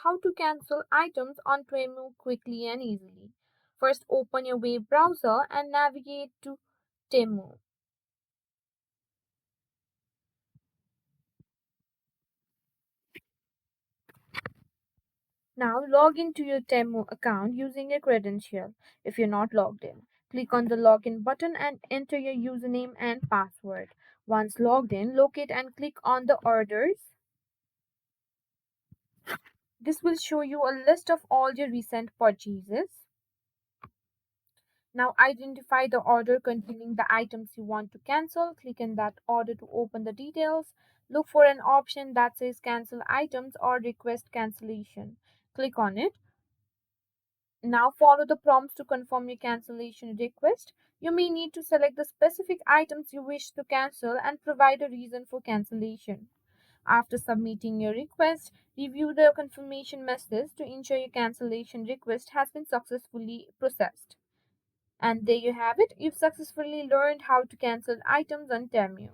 how to cancel items on Temu quickly and easily. First, open your web browser and navigate to Temu. Now, log into your Temu account using a credential if you're not logged in. Click on the login button and enter your username and password. Once logged in, locate and click on the orders. This will show you a list of all your recent purchases. Now identify the order containing the items you want to cancel. Click in that order to open the details. Look for an option that says cancel items or request cancellation. Click on it. Now follow the prompts to confirm your cancellation request. You may need to select the specific items you wish to cancel and provide a reason for cancellation. After submitting your request, review the confirmation message to ensure your cancellation request has been successfully processed. And there you have it. You've successfully learned how to cancel items on Temu.